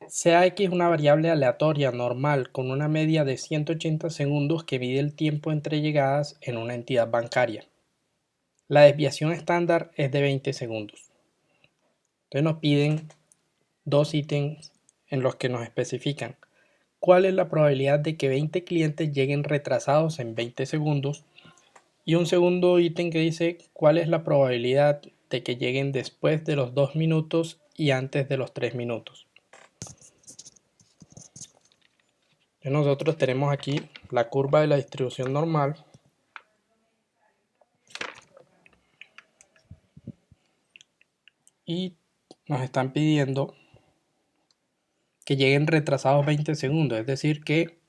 Sea x una variable aleatoria normal con una media de 180 segundos que mide el tiempo entre llegadas en una entidad bancaria. La desviación estándar es de 20 segundos. Entonces nos piden dos ítems en los que nos especifican cuál es la probabilidad de que 20 clientes lleguen retrasados en 20 segundos y un segundo ítem que dice cuál es la probabilidad de que lleguen después de los 2 minutos y antes de los 3 minutos. Nosotros tenemos aquí la curva de la distribución normal y nos están pidiendo que lleguen retrasados 20 segundos, es decir que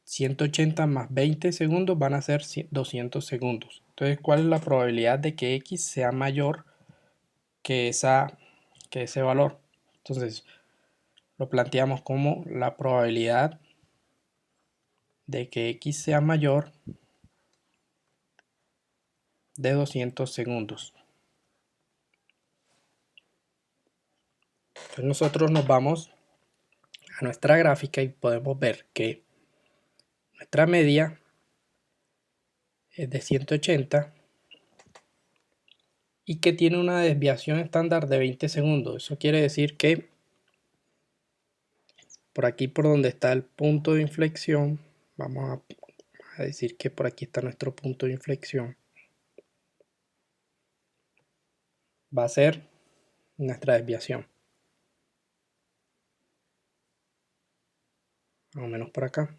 180 más 20 segundos van a ser 200 segundos. Entonces, ¿cuál es la probabilidad de que x sea mayor que ese valor? Entonces, lo planteamos como la probabilidad de que x sea mayor de 200 segundos. Entonces nosotros nos vamos a nuestra gráfica y podemos ver que nuestra media es de 180 y que tiene una desviación estándar de 20 segundos. Eso quiere decir que por aquí, por donde está el punto de inflexión, vamos a decir que por aquí está nuestro punto de inflexión, va a ser nuestra desviación. Más o menos por acá.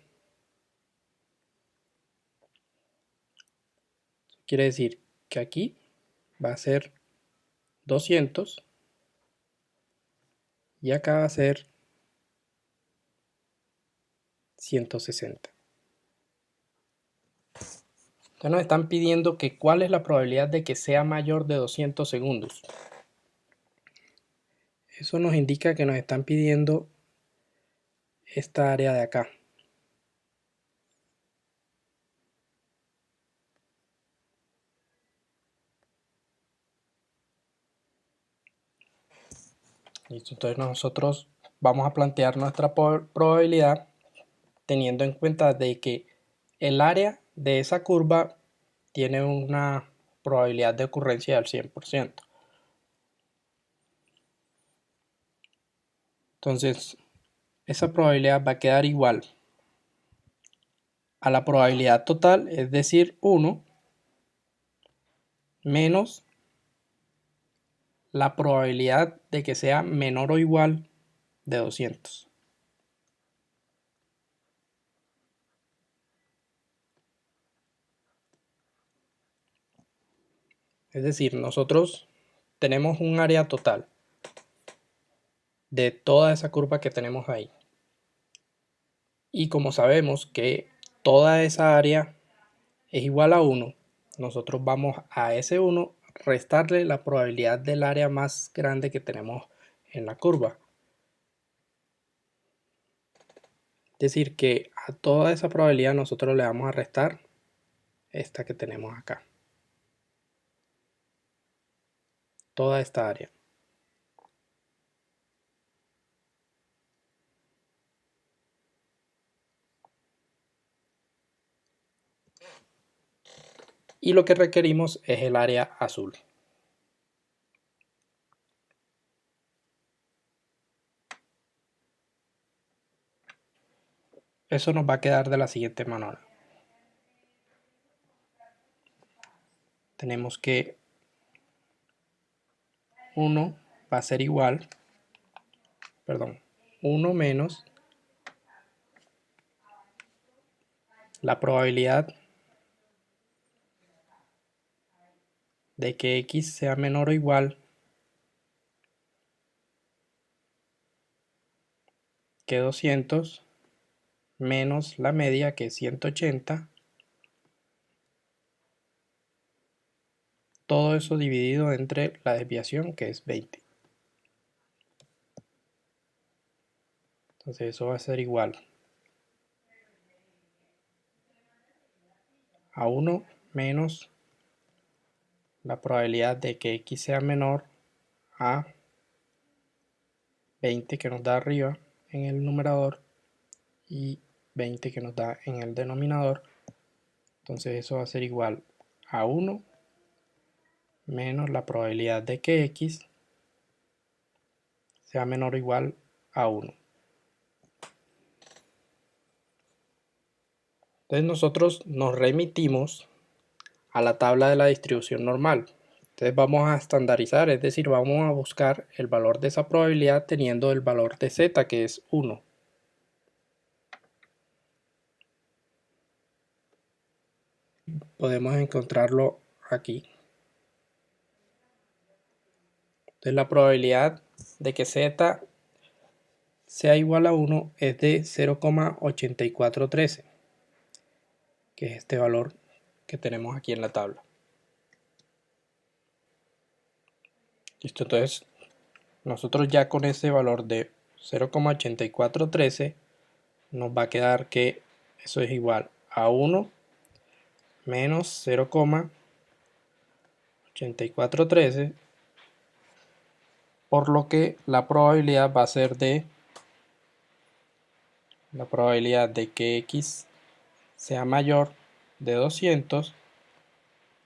Quiere decir que aquí va a ser 200 y acá va a ser 160. Entonces nos están pidiendo que cuál es la probabilidad de que sea mayor de 200 segundos. Eso nos indica que nos están pidiendo esta área de acá. Listo, entonces nosotros vamos a plantear nuestra probabilidad teniendo en cuenta de que el área de esa curva tiene una probabilidad de ocurrencia del 100%. Entonces, esa probabilidad va a quedar igual a la probabilidad total, es decir, 1, menos la probabilidad de que sea menor o igual de 200. Es decir, nosotros tenemos un área total de toda esa curva que tenemos ahí. Y como sabemos que toda esa área es igual a 1, nosotros vamos a ese 1 restarle la probabilidad del área más grande que tenemos en la curva. Es decir, que a toda esa probabilidad nosotros le vamos a restar esta que tenemos acá. Toda esta área. Y lo que requerimos es el área azul. Eso nos va a quedar de la siguiente manera. Tenemos que 1 va a ser igual, 1 menos la probabilidad de que x sea menor o igual que 200 menos la media que es 180, todo eso dividido entre la desviación que es 20. Entonces eso va a ser igual a 1 menos la probabilidad de que x sea menor a 20 que nos da arriba en el numerador y 20 que nos da en el denominador. Entonces eso va a ser igual a 1 menos la probabilidad de que x sea menor o igual a 1. Entonces nosotros nos remitimos a la tabla de la distribución normal. Entonces vamos a estandarizar, es decir, vamos a buscar el valor de esa probabilidad teniendo el valor de z, que es 1. Podemos encontrarlo aquí. Entonces la probabilidad de que z sea igual a 1 es de 0,8413, que es este valor que tenemos aquí en la tabla. Listo, entonces nosotros ya con ese valor de 0,8413 nos va a quedar que eso es igual a 1 menos 0,8413, por lo que la probabilidad va a ser de la probabilidad de que x sea mayor de 200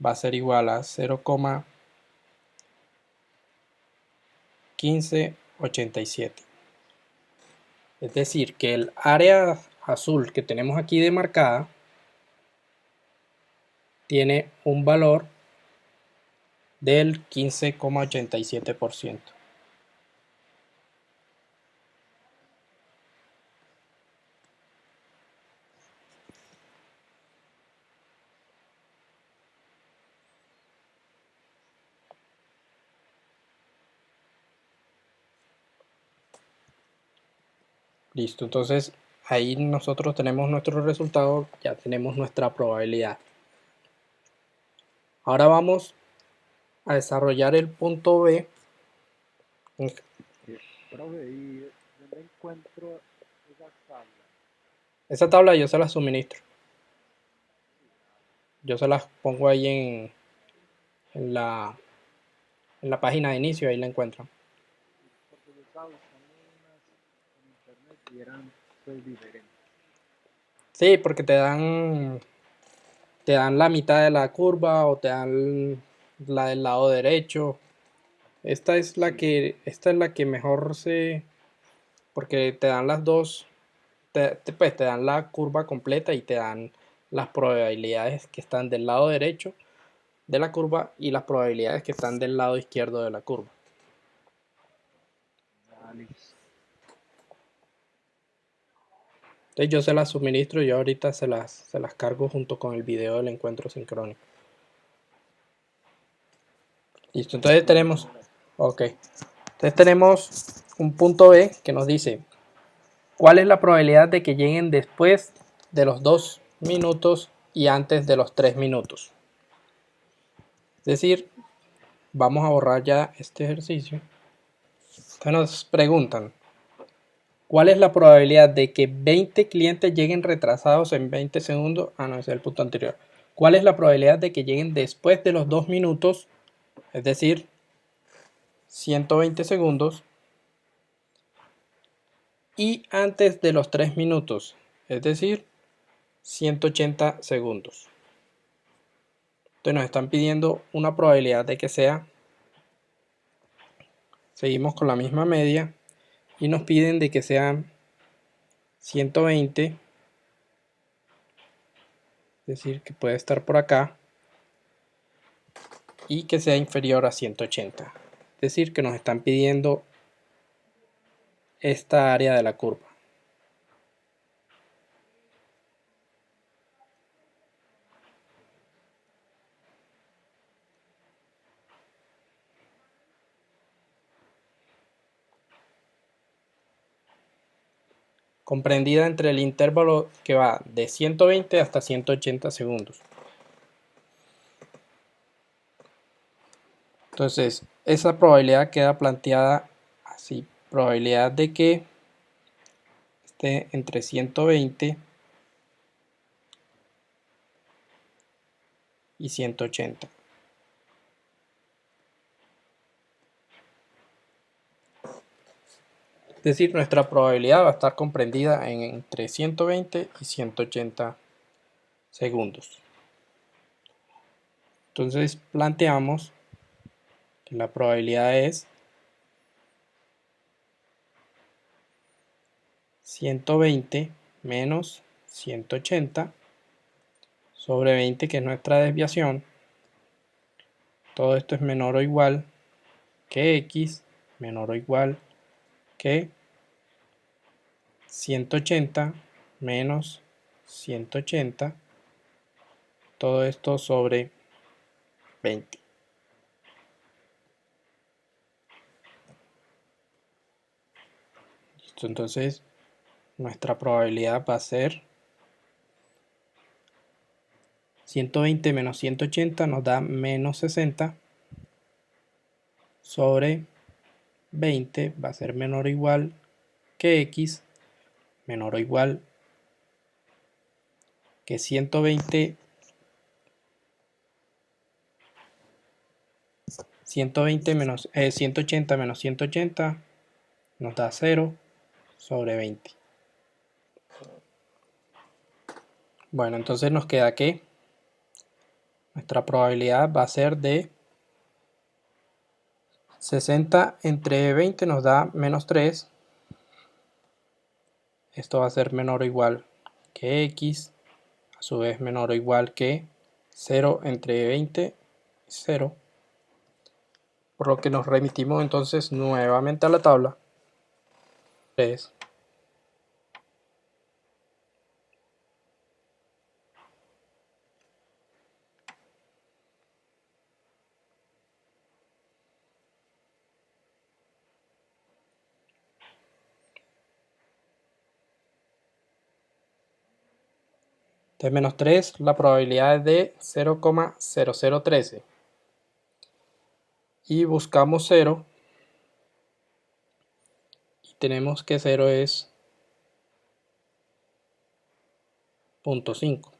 va a ser igual a 0,1587. Es decir, que el área azul que tenemos aquí demarcada tiene un valor del 15,87%. Listo, entonces ahí nosotros tenemos nuestro resultado, ya tenemos nuestra probabilidad. Ahora vamos a desarrollar el punto B. Profe, ¿y dónde encuentro esas tablas? Esa tabla yo se la suministro. Yo se las pongo ahí en la, en la página de inicio, ahí la encuentran. Porque yo estaba buscando unas en internet y eran pues diferentes. Sí, porque te dan la mitad de la curva o te dan la del lado derecho. Esta es la que mejor porque te dan las dos, pues te dan la curva completa y te dan las probabilidades que están del lado derecho de la curva y las probabilidades que están del lado izquierdo de la curva. Ah, listo. Entonces yo se las suministro, yo ahorita se las cargo junto con el video del encuentro sincrónico. Listo, entonces tenemos, ok, entonces tenemos un punto B que nos dice cuál es la probabilidad de que lleguen después de los 2 minutos y antes de los 3 minutos. Es decir, vamos a borrar ya este ejercicio. Entonces nos preguntan, ¿cuál es la probabilidad de que 20 clientes lleguen retrasados en 20 segundos? Ah, no, ese es el punto anterior. ¿Cuál es la probabilidad de que lleguen después de los 2 minutos, es decir, 120 segundos, y antes de los 3 minutos, es decir, 180 segundos? Entonces nos están pidiendo una probabilidad de que sea, seguimos con la misma media, y nos piden de que sean 120, es decir, que puede estar por acá, y que sea inferior a 180. Es decir, que nos están pidiendo esta área de la curva. Comprendida entre el intervalo que va de 120 hasta 180 segundos. Entonces, esa probabilidad queda planteada así. Probabilidad de que esté entre 120 y 180. decir, nuestra probabilidad va a estar comprendida en entre 120 y 180 segundos. Entonces planteamos que la probabilidad es 120 menos 180 sobre 20, que es nuestra desviación. Todo esto es menor o igual que x, menor o igual que 180 menos 180, todo esto sobre 20. Listo, entonces nuestra probabilidad va a ser 120 menos 180 nos da menos 60 sobre 20, va a ser menor o igual que x, menor o igual que 120 menos 180 menos 180 nos da 0 sobre 20. Bueno, entonces nos queda que nuestra probabilidad va a ser de 60 entre 20 nos da menos 3. Esto va a ser menor o igual que x, a su vez menor o igual que 0 entre 20, 0. Por lo que nos remitimos entonces nuevamente a la tabla. 3. De menos 3, la probabilidad es de 0,0013. Y buscamos 0. Y tenemos que 0 es 0.5.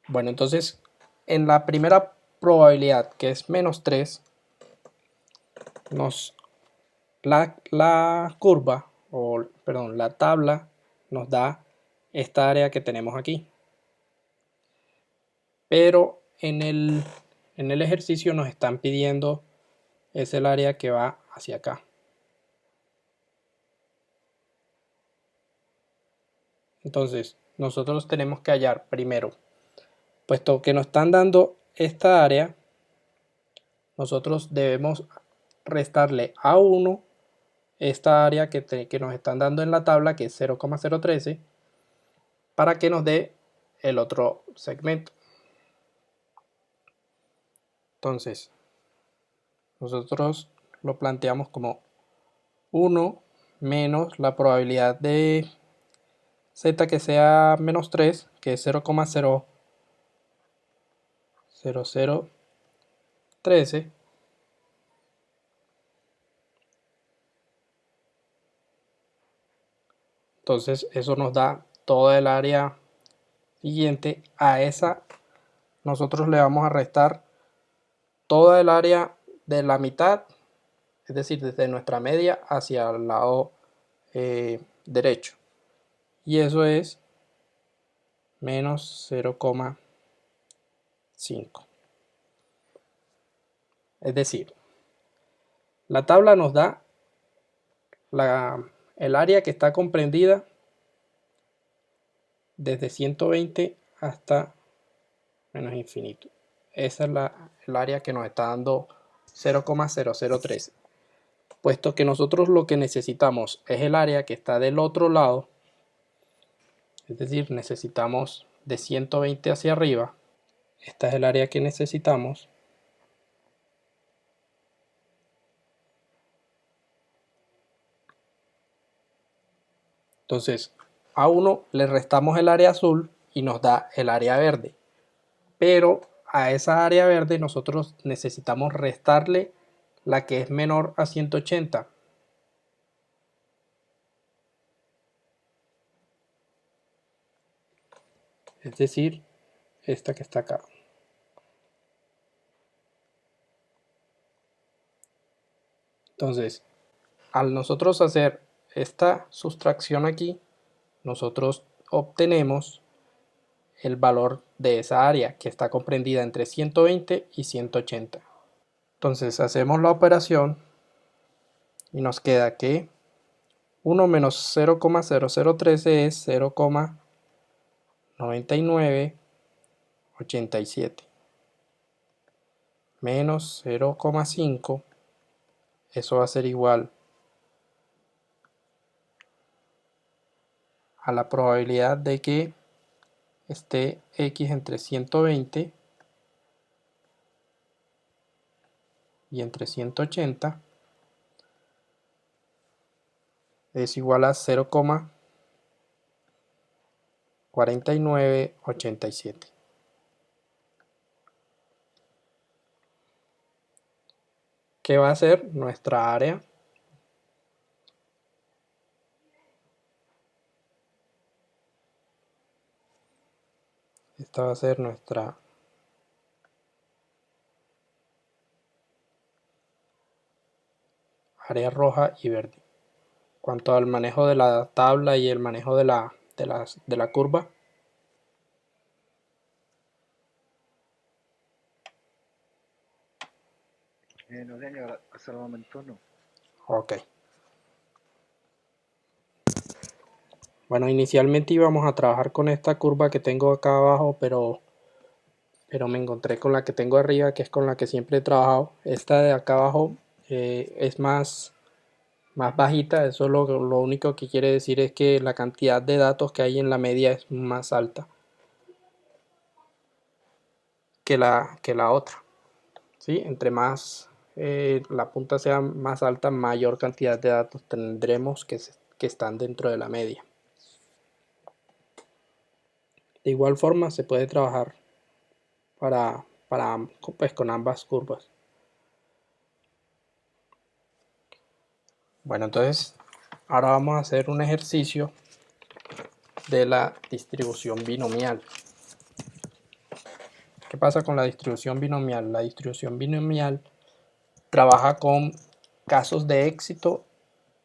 Bueno, entonces en la primera probabilidad, que es menos 3, la curva, o perdón, la tabla nos da esta área que tenemos aquí. Pero en el ejercicio nos están pidiendo es el área que va hacia acá. Entonces nosotros tenemos que hallar primero, puesto que nos están dando esta área, nosotros debemos restarle a 1 esta área que nos están dando en la tabla, que es 0,013, para que nos dé el otro segmento. Entonces nosotros lo planteamos como 1 menos la probabilidad de z que sea menos 3, que es 0,0013. Entonces eso nos da toda el área siguiente. A esa nosotros le vamos a restar toda el área de la mitad, es decir, desde nuestra media hacia el lado derecho. Y eso es menos 0,5. Es decir, la tabla nos da el área que está comprendida desde 120 hasta menos infinito. Esa es el área que nos está dando 0,0013. Puesto que nosotros lo que necesitamos es el área que está del otro lado, es decir, necesitamos de 120 hacia arriba. Esta es el área que necesitamos. Entonces, a 1 le restamos el área azul y nos da el área verde. Pero a esa área verde nosotros necesitamos restarle la que es menor a 180. Es decir, esta que está acá. Entonces, al nosotros hacer esta sustracción aquí, nosotros obtenemos el valor de esa área que está comprendida entre 120 y 180. Entonces hacemos la operación y nos queda que 1 menos 0,0013 es 0,9987 menos 0,5, eso va a ser igual a la probabilidad de que esté x entre 120 y entre 180 es igual a 0,4987. ¿Qué va a ser nuestra área? Esta va a ser nuestra área roja y verde. Cuanto al manejo de la tabla y el manejo de la curva, No señor, hasta el momento no. ok. Bueno, inicialmente íbamos a trabajar con esta curva que tengo acá abajo, pero me encontré con la que tengo arriba, que es con la que siempre he trabajado. Esta de acá abajo es más bajita, eso lo único que quiere decir es que la cantidad de datos que hay en la media es más alta que la otra, ¿sí? Entre más la punta sea más alta, mayor cantidad de datos tendremos que están dentro de la media. De igual forma se puede trabajar pues, con ambas curvas. Bueno, entonces ahora vamos a hacer un ejercicio de la distribución binomial. ¿Qué pasa con la distribución binomial? La distribución binomial trabaja con casos de éxito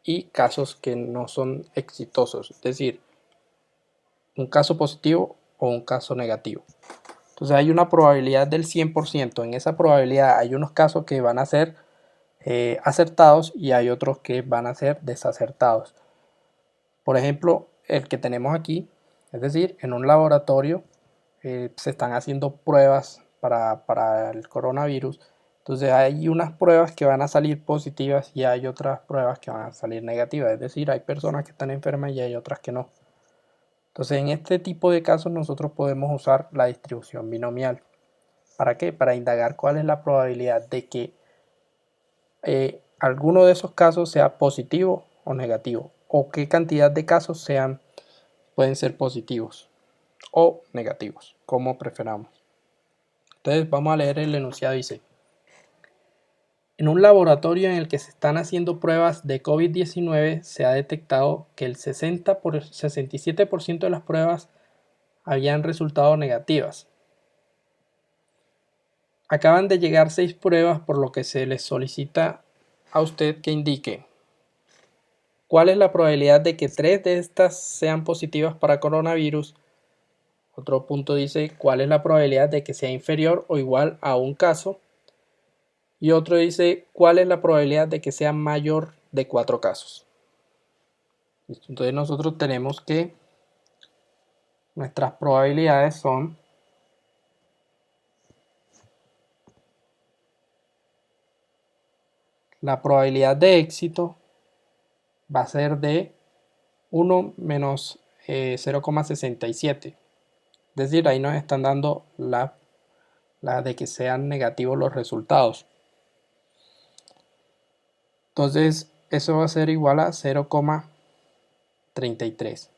y casos que no son exitosos, es decir, un caso positivo o un caso negativo. Entonces hay una probabilidad del 100%. En esa probabilidad hay unos casos que van a ser acertados y hay otros que van a ser desacertados. Por ejemplo, el que tenemos aquí, es decir, en un laboratorio se están haciendo pruebas para el coronavirus. Entonces hay unas pruebas que van a salir positivas y hay otras pruebas que van a salir negativas. Es decir, hay personas que están enfermas y hay otras que no. Entonces en este tipo de casos nosotros podemos usar la distribución binomial. ¿Para qué? Para indagar cuál es la probabilidad de que alguno de esos casos sea positivo o negativo, o qué cantidad de casos pueden ser positivos o negativos, como preferamos. Entonces vamos a leer el enunciado. Dice: en un laboratorio en el que se están haciendo pruebas de COVID-19 se ha detectado que el 67% de las pruebas habían resultado negativas. Acaban de llegar 6 pruebas, por lo que se les solicita a usted que indique cuál es la probabilidad de que 3 de estas sean positivas para coronavirus. Otro punto dice cuál es la probabilidad de que sea inferior o igual a un caso. Y otro dice cuál es la probabilidad de que sea mayor de 4 casos. Entonces nosotros tenemos que nuestras probabilidades son la probabilidad de éxito va a ser de 1 menos 0,67. Es decir, ahí nos están dando la de que sean negativos los resultados. Entonces eso va a ser igual a 0,33.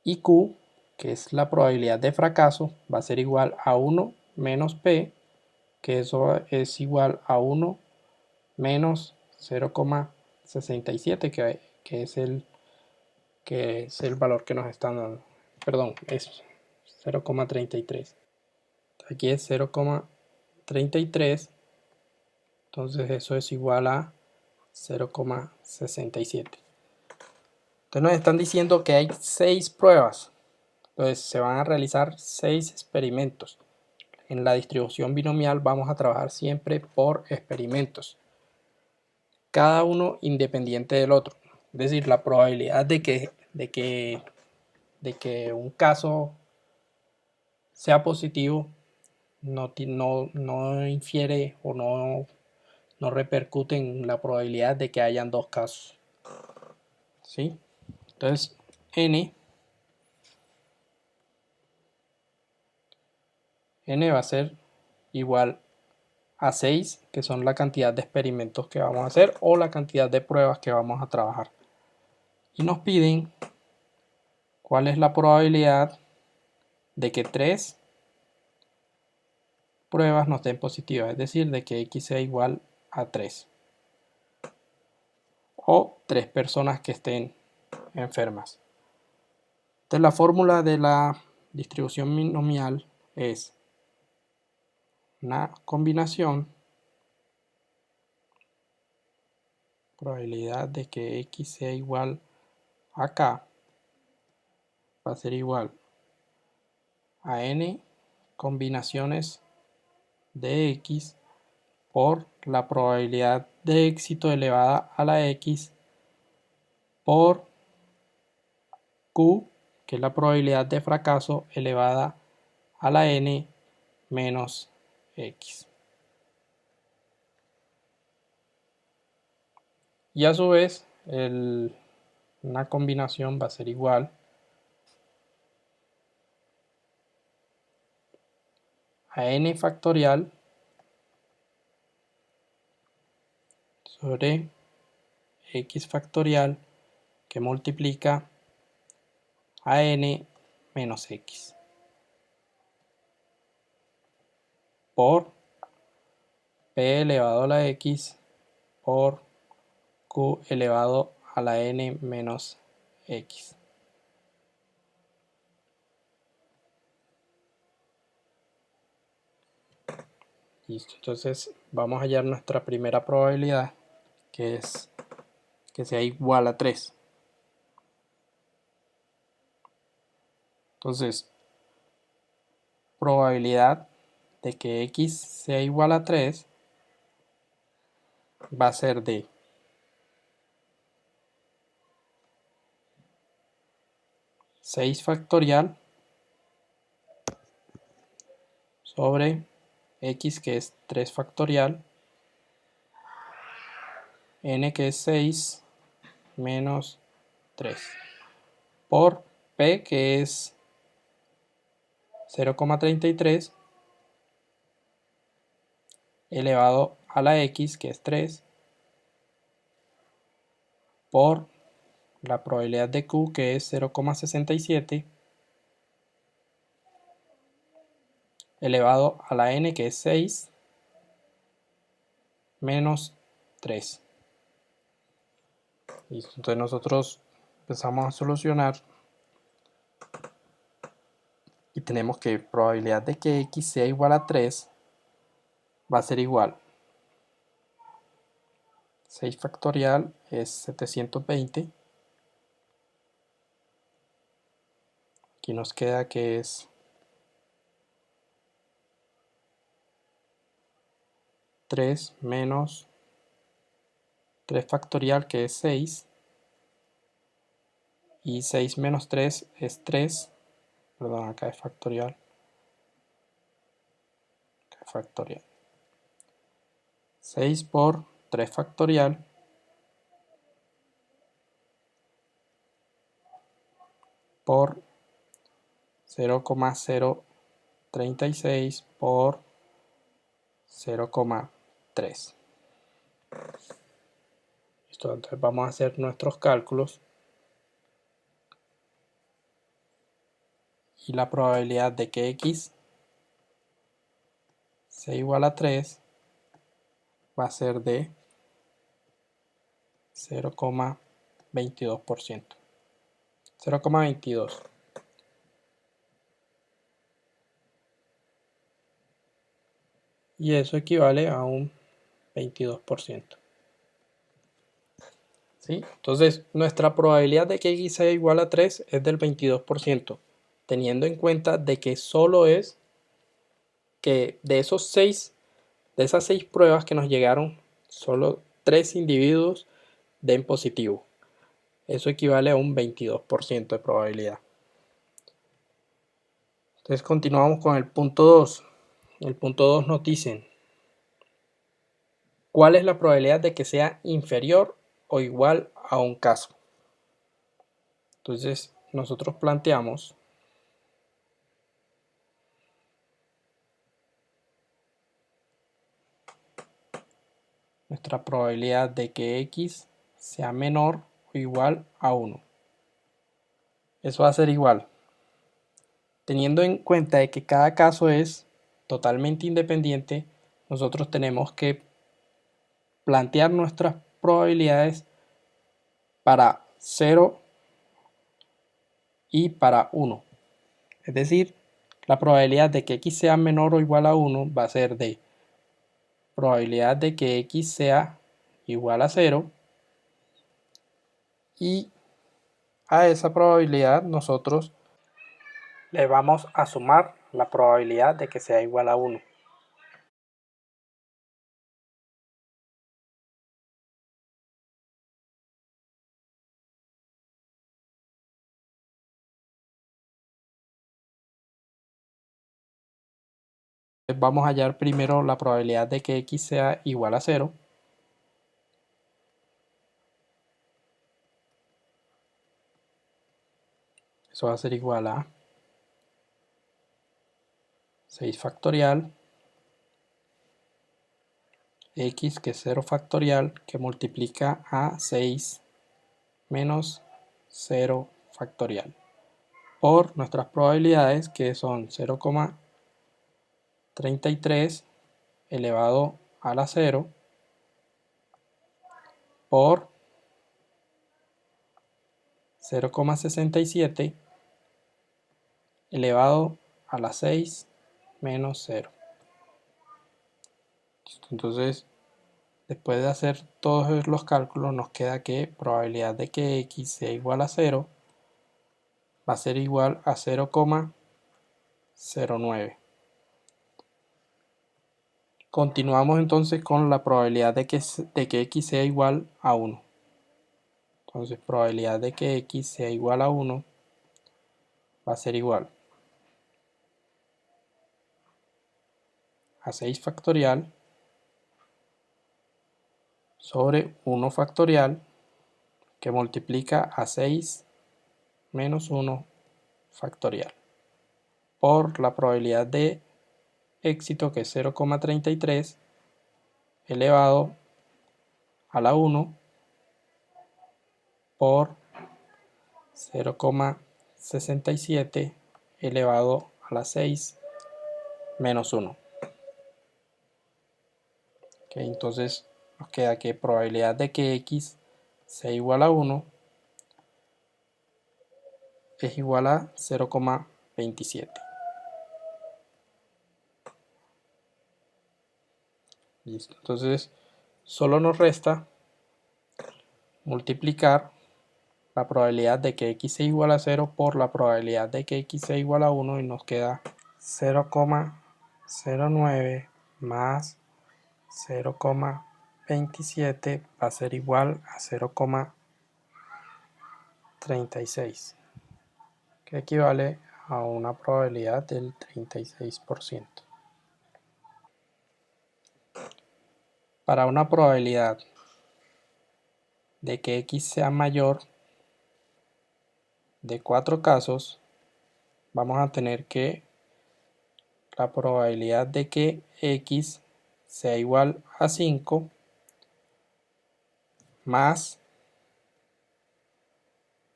Y Q, que es la probabilidad de fracaso, va a ser igual a 1 menos P, que eso es igual a 1 menos 0,67, que es el valor que nos están dando. Perdón, es 0,33. Aquí es 0,33. Entonces eso es igual a 0,67. Entonces nos están diciendo que hay 6 pruebas. Entonces se van a realizar 6 experimentos. En la distribución binomial vamos a trabajar siempre por experimentos, cada uno independiente del otro. Es decir, la probabilidad de que un caso sea positivo no infiere o no repercute en la probabilidad de que hayan 2 casos. ¿Sí? Entonces, n va a ser igual a 6, que son la cantidad de experimentos que vamos a hacer o la cantidad de pruebas que vamos a trabajar. Y nos piden cuál es la probabilidad de que 3 pruebas nos den positivas, es decir, de que x sea igual a 3. O 3 personas que estén enfermas. Entonces la fórmula de la distribución binomial es una combinación, probabilidad de que x sea igual a k, va a ser igual a n combinaciones de x por la probabilidad de éxito elevada a la x por q, que es la probabilidad de fracaso elevada a la n menos x. Y a su vez, una combinación va a ser igual a n factorial sobre x factorial que multiplica a n menos x por p elevado a la x por q elevado a la n menos x. Listo, entonces vamos a hallar nuestra primera probabilidad, que es que sea igual a 3. Entonces, probabilidad de que x sea igual a 3 va a ser de 6 factorial sobre x, que es 3 factorial, n, que es 6 menos 3, por p, que es 0,33 elevado a la x, que es 3, por la probabilidad de q, que es 0,67 elevado a la n, que es 6 menos 3. Listo, entonces nosotros empezamos a solucionar y tenemos que probabilidad de que x sea igual a 3 va a ser igual 6 factorial es 720. Aquí nos queda que es 3 menos 3 factorial, que es 6, y 6 menos 3 es 3, perdón, acá es factorial, acá es factorial. 6 por 3 factorial por 0,036 por 0,3. Listo, entonces vamos a hacer nuestros cálculos y la probabilidad de que x sea igual a 3 va a ser de 0,22%. 0,22. Y eso equivale a un 22%. ¿sí? Entonces, nuestra probabilidad de que x sea igual a 3 es del 22%, teniendo en cuenta de que solo es que de esas 6 pruebas que nos llegaron, solo 3 individuos den positivo. Eso equivale a un 22% de probabilidad. Entonces continuamos con el punto 2. El punto 2 nos dice, ¿cuál es la probabilidad de que sea inferior o igual a un caso? Entonces nosotros planteamos nuestra probabilidad de que x sea menor o igual a 1. Eso va a ser igual. Teniendo en cuenta de que cada caso es totalmente independiente, nosotros tenemos que plantear nuestras probabilidades para 0 y para 1. Es decir, la probabilidad de que x sea menor o igual a 1 va a ser de probabilidad de que x sea igual a 0, y a esa probabilidad nosotros le vamos a sumar la probabilidad de que sea igual a 1. Vamos a hallar primero la probabilidad de que x sea igual a 0. Eso va a ser igual a 6 factorial, x que es 0 factorial, que multiplica a 6 menos 0 factorial, por nuestras probabilidades, que son 0,33 elevado a la 0 por 0,67 elevado a la 6 menos 0. Entonces, después de hacer todos los cálculos, nos queda que probabilidad de que x sea igual a 0 va a ser igual a 0,09. Continuamos entonces con la probabilidad de que x sea igual a 1. Entonces, probabilidad de que x sea igual a 1 va a ser igual a 6 factorial sobre 1 factorial, que multiplica a 6 menos 1 factorial, por la probabilidad de éxito, que es 0,33 elevado a la 1 por 0,67 elevado a la 6 menos 1. Okay, entonces nos queda que probabilidad de que x sea igual a 1 es igual a 0,27. Listo. Entonces solo nos resta multiplicar la probabilidad de que x sea igual a 0 por la probabilidad de que x sea igual a 1, y nos queda 0,09 más 0,27 va a ser igual a 0,36, que equivale a una probabilidad del 36%. Para una probabilidad de que x sea mayor de 4 casos, vamos a tener que la probabilidad de que x sea igual a 5 más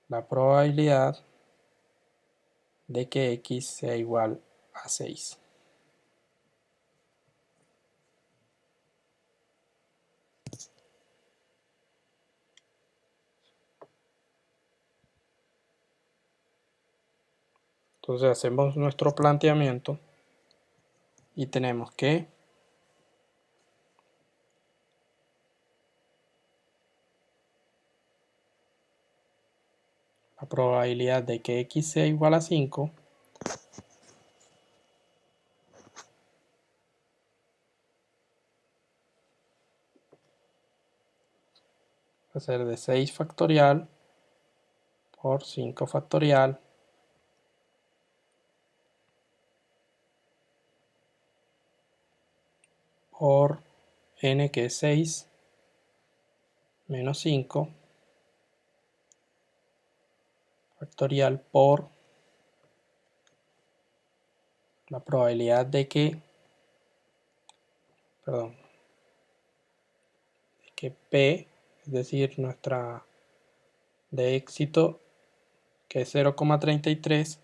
la probabilidad de que x sea igual a 6. Entonces hacemos nuestro planteamiento y tenemos que la probabilidad de que x sea igual a 5 va a ser de 6 factorial por 5 factorial por n, que es 6 menos 5 factorial por la probabilidad de que, perdón, de que P, es decir, nuestra de éxito, que es 0,33,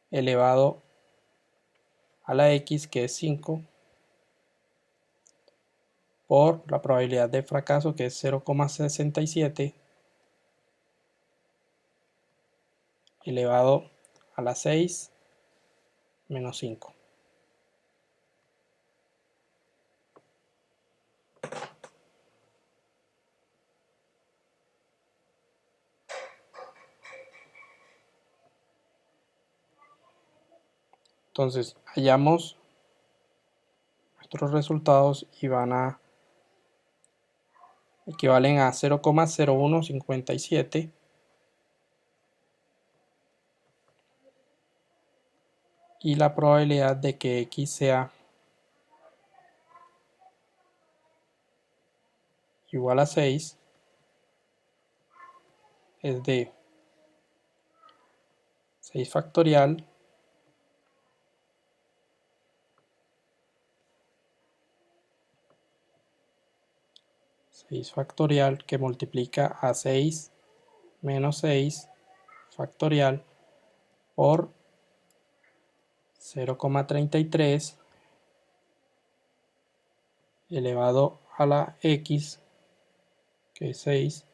elevado a la x, que es 5, por la probabilidad de fracaso, que es 0,67, elevado a la 6 menos 5. Entonces hallamos nuestros resultados y equivalen a 0,0157 y la probabilidad de que x sea igual a 6 es de 6 factorial que multiplica a 6 menos 6 factorial por 0,33 elevado a la x, que es 6,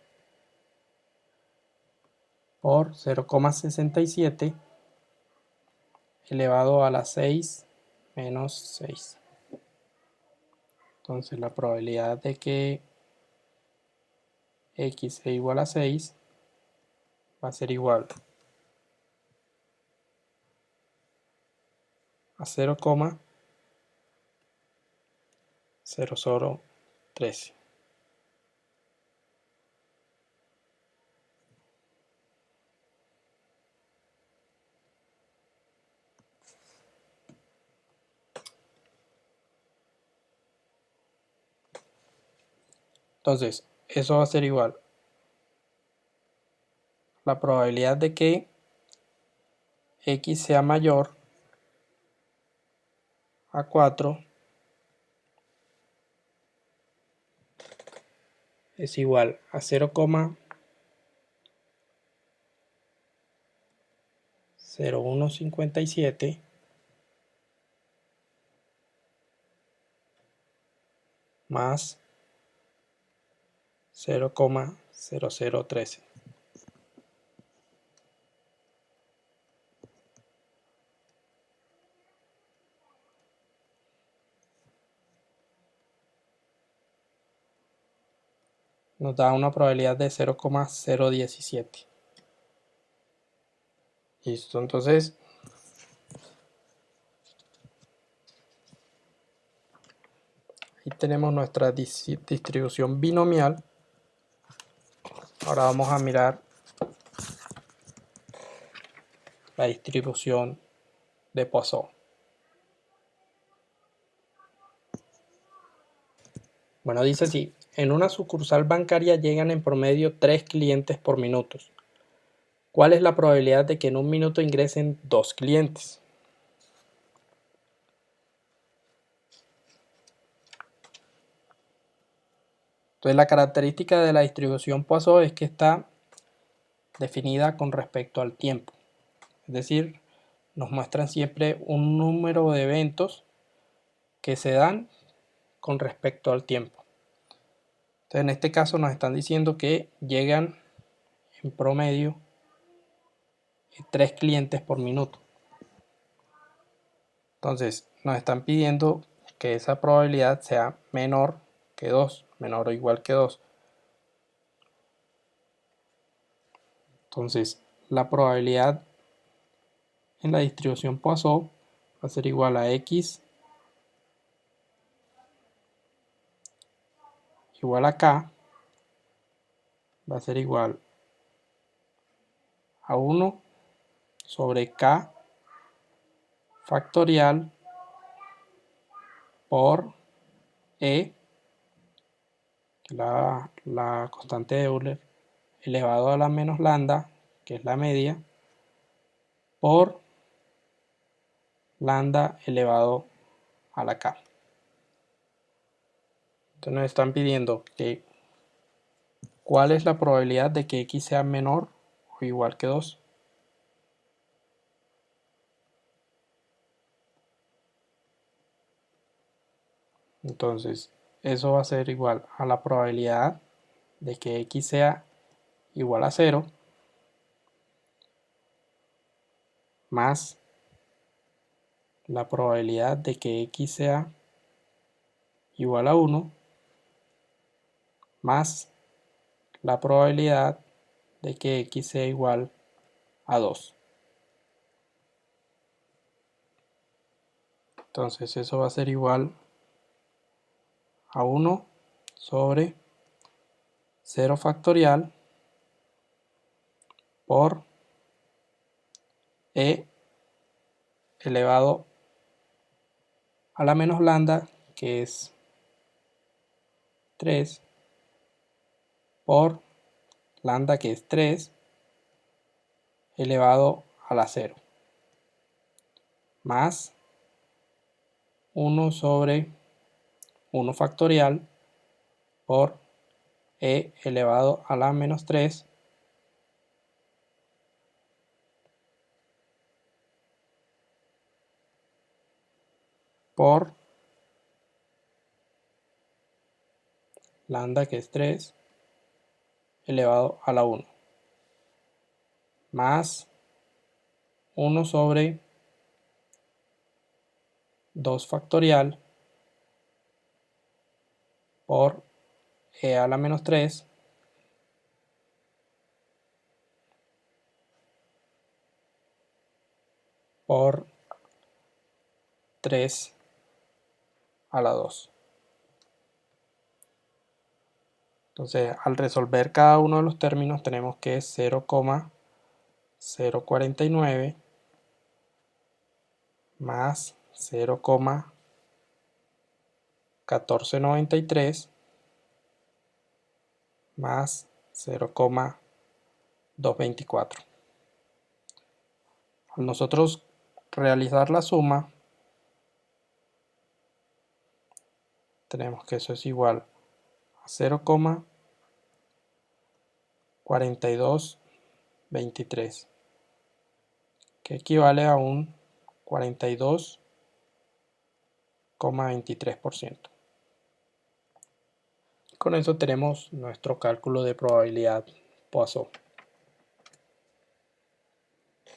por 0,67 elevado a la 6 menos 6. Entonces la probabilidad de que x sea igual a 6 va a ser igual a 0,0013. Entonces, eso va a ser igual. La probabilidad de que x sea mayor a 4 es igual a 0,0157 más 0,0013. Nos da una probabilidad de 0,017. Listo, entonces ahí tenemos nuestra distribución binomial. Ahora vamos a mirar la distribución de Poisson. Bueno, dice así: en una sucursal bancaria llegan en promedio 3 clientes por minuto. ¿Cuál es la probabilidad de que en un minuto ingresen 2 clientes? Entonces la característica de la distribución Poisson es que está definida con respecto al tiempo. Es decir, nos muestran siempre un número de eventos que se dan con respecto al tiempo. Entonces en este caso nos están diciendo que llegan en promedio 3 clientes por minuto. Entonces nos están pidiendo que esa probabilidad sea menor que 2, menor o igual que 2. Entonces, la probabilidad en la distribución Poisson va a ser igual a x igual a k, va a ser igual a 1 sobre k factorial por e, la constante de Euler, elevado a la menos lambda, que es la media, por lambda elevado a la k. Entonces nos están pidiendo que cuál es la probabilidad de que x sea menor o igual que 2. Entonces eso va a ser igual a la probabilidad de que x sea igual a 0 más la probabilidad de que x sea igual a 1 más la probabilidad de que x sea igual a 2. Entonces eso va a ser igual a 1 sobre 0 factorial por e elevado a la menos lambda, que es 3, por lambda, que es 3, elevado a la 0, más 1 sobre 1 factorial por e elevado a la menos 3 por lambda, que es 3, elevado a la 1, más 1 sobre 2 factorial por e a la menos 3 por 3 a la 2. Entonces, al resolver cada uno de los términos tenemos que 0,049 más 0,1493 más 0,224. Al nosotros realizar la suma, tenemos que eso es igual a 0,4223, que equivale a un 42,23%. Con eso tenemos nuestro cálculo de probabilidad Poisson.